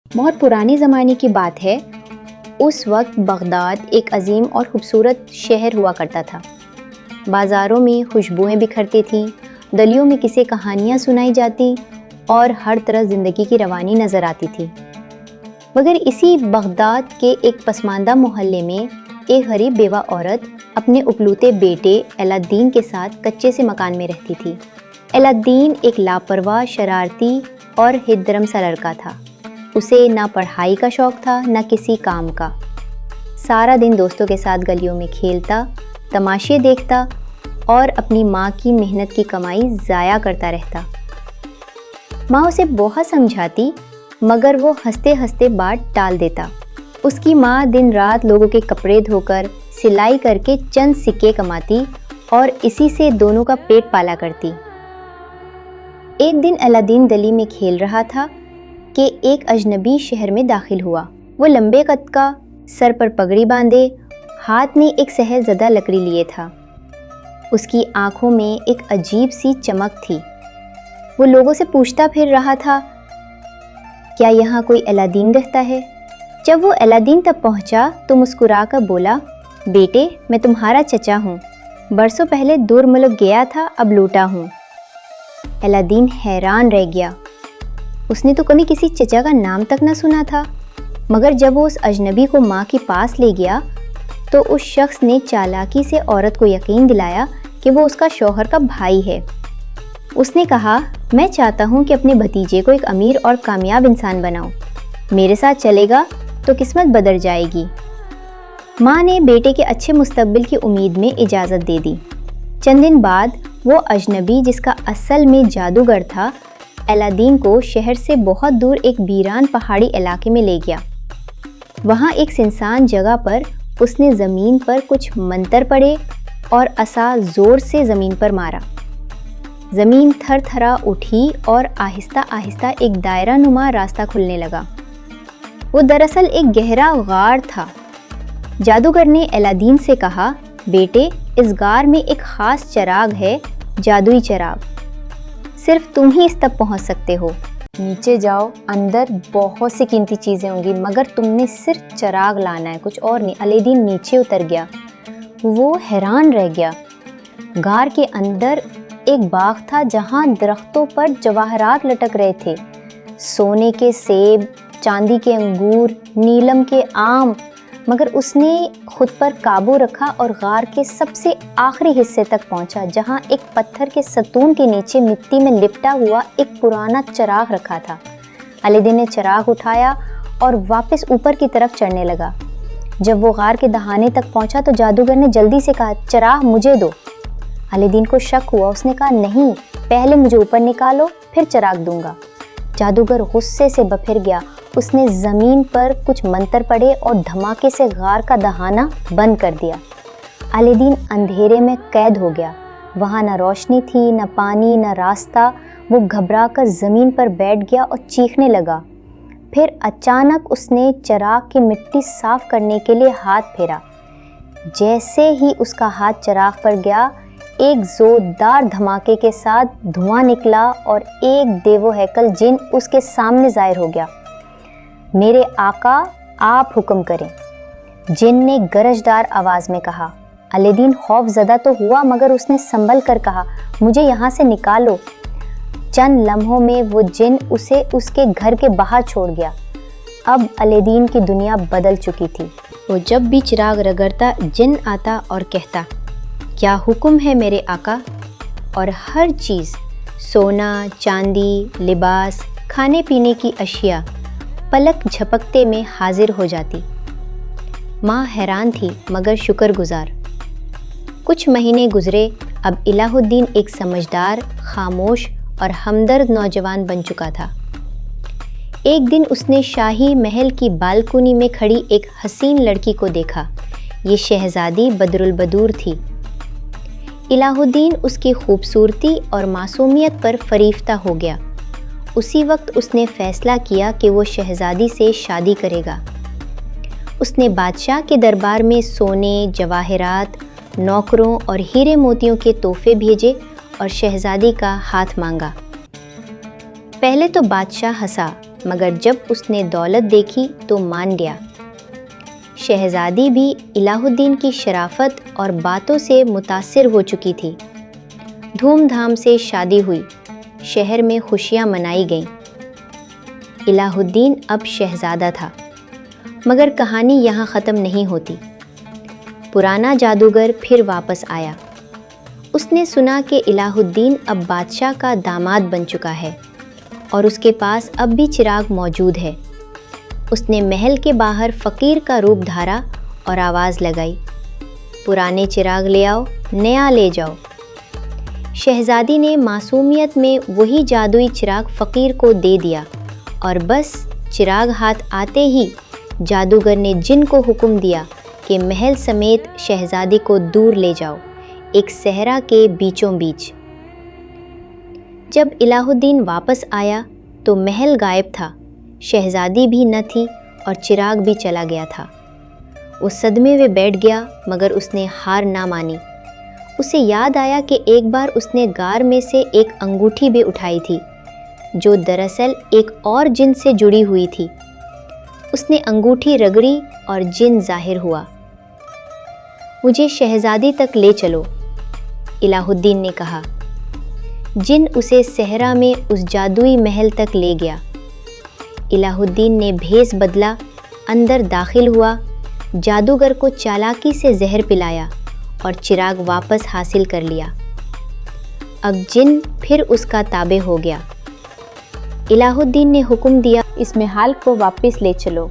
بہت پرانے زمانے کی بات ہے۔ اس وقت بغداد ایک عظیم اور خوبصورت شہر ہوا کرتا تھا۔ بازاروں میں خوشبوئیں بکھرتی تھیں، گلیوں میں قصے کہانیاں سنائی جاتی اور ہر طرف زندگی کی روانی نظر آتی تھی۔ مگر اسی بغداد کے ایک پسماندہ محلے میں ایک غریب بیوہ عورت اپنے اکلوتے بیٹے علاء الدین کے ساتھ کچے سے مکان میں رہتی تھی۔ علاء الدین ایک لاپرواہ، شرارتی اور ہٹ درم سا لڑکا تھا۔ اسے نہ پڑھائی کا شوق تھا نہ کسی کام کا۔ سارا دن دوستوں کے ساتھ گلیوں میں کھیلتا، تماشے دیکھتا اور اپنی ماں کی محنت کی کمائی ضائع کرتا رہتا۔ ماں اسے بہت سمجھاتی مگر وہ ہنستے ہنستے بات ٹال دیتا۔ اس کی ماں دن رات لوگوں کے کپڑے دھو کر، سلائی کر کے چند سکے کماتی اور اسی سے دونوں کا پیٹ پالا کرتی۔ ایک دن علاء الدین گلی میں کھیل رہا تھا کہ ایک اجنبی شہر میں داخل ہوا۔ وہ لمبے قد کا، سر پر پگڑی باندھے، ہاتھ میں ایک سہل زدہ لکڑی لیے تھا۔ اس کی آنکھوں میں ایک عجیب سی چمک تھی۔ وہ لوگوں سے پوچھتا پھر رہا تھا، کیا یہاں کوئی علاء الدین رہتا ہے؟ جب وہ علاء الدین تک پہنچا تو مسکرا کر بولا، بیٹے میں تمہارا چچا ہوں، برسوں پہلے دور ملک گیا تھا، اب لوٹا ہوں۔ علاء الدین حیران رہ گیا۔ اس نے تو کبھی کسی چچا کا نام تک نہ سنا تھا، مگر جب وہ اس اجنبی کو ماں کے پاس لے گیا تو اس شخص نے چالاکی سے عورت کو یقین دلایا کہ وہ اس کا شوہر کا بھائی ہے۔ اس نے کہا، میں چاہتا ہوں کہ اپنے بھتیجے کو ایک امیر اور کامیاب انسان بناؤں، میرے ساتھ چلے گا تو قسمت بدل جائے گی۔ ماں نے بیٹے کے اچھے مستقبل کی امید میں اجازت دے دی۔ چند دن بعد وہ اجنبی، جس کا اصل میں جادوگر تھا، علاء الدین کو شہر سے بہت دور ایک ویران پہاڑی علاقے میں لے گیا۔ وہاں ایک سنسان جگہ پر اس نے زمین پر کچھ منتر پڑھے اور عصا زور سے زمین پر مارا۔ زمین تھر تھرا اٹھی اور آہستہ آہستہ ایک دائرہ نما راستہ کھلنے لگا۔ وہ دراصل ایک گہرا غار تھا۔ جادوگر نے علاء الدین سے کہا، بیٹے اس غار میں ایک خاص چراغ ہے، جادوئی چراغ، صرف تم ہی اس تک پہنچ سکتے ہو۔ نیچے جاؤ، اندر بہت سی قیمتی چیزیں ہوں گی، مگر تم نے صرف چراغ لانا ہے، کچھ اور نہیں۔ علاء الدین نیچے اتر گیا۔ وہ حیران رہ گیا۔ غار کے اندر ایک باغ تھا جہاں درختوں پر جواہرات لٹک رہے تھے، سونے کے سیب، چاندی کے انگور، نیلم کے آم، مگر اس نے خود پر قابو رکھا اور غار کے سب سے آخری حصے تک پہنچا، جہاں ایک پتھر کے ستون کے نیچے مٹی میں لپٹا ہوا ایک پرانا چراغ رکھا تھا۔ علاء الدین نے چراغ اٹھایا اور واپس اوپر کی طرف چڑھنے لگا۔ جب وہ غار کے دہانے تک پہنچا تو جادوگر نے جلدی سے کہا، چراغ مجھے دو۔ علاء الدین کو شک ہوا۔ اس نے کہا، نہیں، پہلے مجھے اوپر نکالو، پھر چراغ دوں گا۔ جادوگر غصے سے بپھر گیا۔ اس نے زمین پر کچھ منتر پڑھے اور دھماکے سے غار کا دہانہ بند کر دیا۔ علاء الدین اندھیرے میں قید ہو گیا۔ وہاں نہ روشنی تھی، نہ پانی، نہ راستہ۔ وہ گھبرا کر زمین پر بیٹھ گیا اور چیخنے لگا۔ پھر اچانک اس نے چراغ کی مٹی صاف کرنے کے لیے ہاتھ پھیرا۔ جیسے ہی اس کا ہاتھ چراغ پر گیا، ایک زوردار دھماکے کے ساتھ دھواں نکلا اور ایک دیو ہیکل جن اس کے سامنے ظاہر ہو گیا۔ میرے آقا، آپ حکم کریں، جن نے گرجدار آواز میں کہا۔ علاء الدین خوف زدہ تو ہوا مگر اس نے سنبھل کر کہا، مجھے یہاں سے نکالو۔ چند لمحوں میں وہ جن اسے اس کے گھر کے باہر چھوڑ گیا۔ اب علاء الدین کی دنیا بدل چکی تھی۔ وہ جب بھی چراغ رگڑتا، جن آتا اور کہتا، کیا حکم ہے میرے آقا؟ اور ہر چیز، سونا، چاندی، لباس، کھانے پینے کی اشیاء پلک جھپکتے میں حاضر ہو جاتی۔ ماں حیران تھی مگر شکر گزار۔ کچھ مہینے گزرے۔ اب علاء الدین ایک سمجھدار، خاموش اور ہمدرد نوجوان بن چکا تھا۔ ایک دن اس نے شاہی محل کی بالکونی میں کھڑی ایک حسین لڑکی کو دیکھا۔ یہ شہزادی بدر البدور تھی۔ علاء الدین اس کی خوبصورتی اور معصومیت پر فریفتہ ہو گیا۔ اسی وقت اس نے فیصلہ کیا کہ وہ شہزادی سے شادی کرے گا۔ اس نے بادشاہ کے دربار میں سونے، جواہرات، نوکروں اور ہیرے موتیوں کے تحفے بھیجے اور شہزادی کا ہاتھ مانگا۔ پہلے تو بادشاہ ہنسا مگر جب اس نے دولت دیکھی تو مان لیا۔ شہزادی بھی الہ الدین کی شرافت اور باتوں سے متاثر ہو چکی تھی۔ دھوم دھام سے شادی ہوئی، شہر میں خوشیاں منائی گئیں۔ الہ الدین اب شہزادہ تھا، مگر کہانی یہاں ختم نہیں ہوتی۔ پرانا جادوگر پھر واپس آیا۔ اس نے سنا کہ الہ الدین اب بادشاہ کا داماد بن چکا ہے اور اس کے پاس اب بھی چراغ موجود ہے۔ اس نے محل کے باہر فقیر کا روپ دھارا اور آواز لگائی، پرانے چراغ لے آؤ، نیا لے جاؤ۔ شہزادی نے معصومیت میں وہی جادوئی چراغ فقیر کو دے دیا اور بس چراغ ہاتھ آتے ہی جادوگر نے جن کو حکم دیا کہ محل سمیت شہزادی کو دور لے جاؤ، ایک صحرا کے بیچوں بیچ۔ جب الہ الدین واپس آیا تو محل غائب تھا، شہزادی بھی نہ تھی اور چراغ بھی چلا گیا تھا۔ وہ صدمے میں بیٹھ گیا، مگر اس نے ہار نہ مانی۔ اسے یاد آیا کہ ایک بار اس نے غار میں سے ایک انگوٹھی بھی اٹھائی تھی، جو دراصل ایک اور جن سے جڑی ہوئی تھی۔ اس نے انگوٹھی رگڑی اور جن ظاہر ہوا۔ مجھے شہزادی تک لے چلو، الہ الدین نے کہا۔ جن اسے صحرا میں اس جادوئی محل تک لے گیا۔ الہ الدین نے بھیس بدلا، اندر داخل ہوا، جادوگر کو چالاکی سے زہر پلایا اور چراغ واپس حاصل کر لیا۔ اب جن پھر اس کا تابع ہو گیا۔ الہ الدین نے حکم دیا، اس محل کو واپس لے چلو،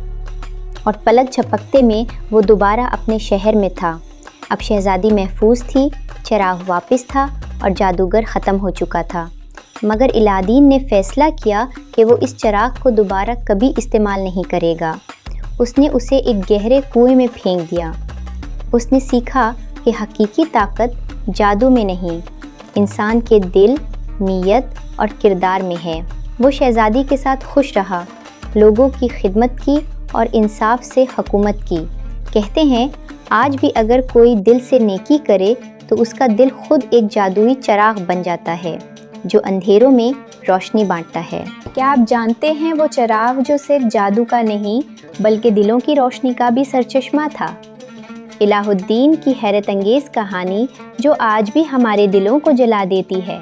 اور پلک جھپکتے میں وہ دوبارہ اپنے شہر میں تھا۔ اب شہزادی محفوظ تھی، چراغ واپس تھا اور جادوگر ختم ہو چکا تھا۔ مگر الہ الدین نے فیصلہ کیا کہ وہ اس چراغ کو دوبارہ کبھی استعمال نہیں کرے گا۔ اس نے اسے ایک گہرے کنویں میں پھینک دیا۔ اس نے سیکھا کہ حقیقی طاقت جادو میں نہیں، انسان کے دل، نیت اور کردار میں ہے۔ وہ شہزادی کے ساتھ خوش رہا، لوگوں کی خدمت کی اور انصاف سے حکومت کی۔ کہتے ہیں آج بھی اگر کوئی دل سے نیکی کرے تو اس کا دل خود ایک جادوئی چراغ بن جاتا ہے جو اندھیروں میں روشنی بانٹتا ہے۔ کیا آپ جانتے ہیں وہ چراغ جو صرف جادو کا نہیں بلکہ دلوں کی روشنی کا بھی سرچشمہ تھا؟ الہ الدین کی حیرت انگیز کہانی جو آج بھی ہمارے دلوں کو جلا دیتی ہے۔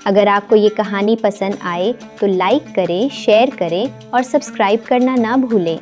اگر آپ کو یہ کہانی پسند آئے تو لائک کریں، شیئر کریں اور سبسکرائب کرنا نہ بھولیں۔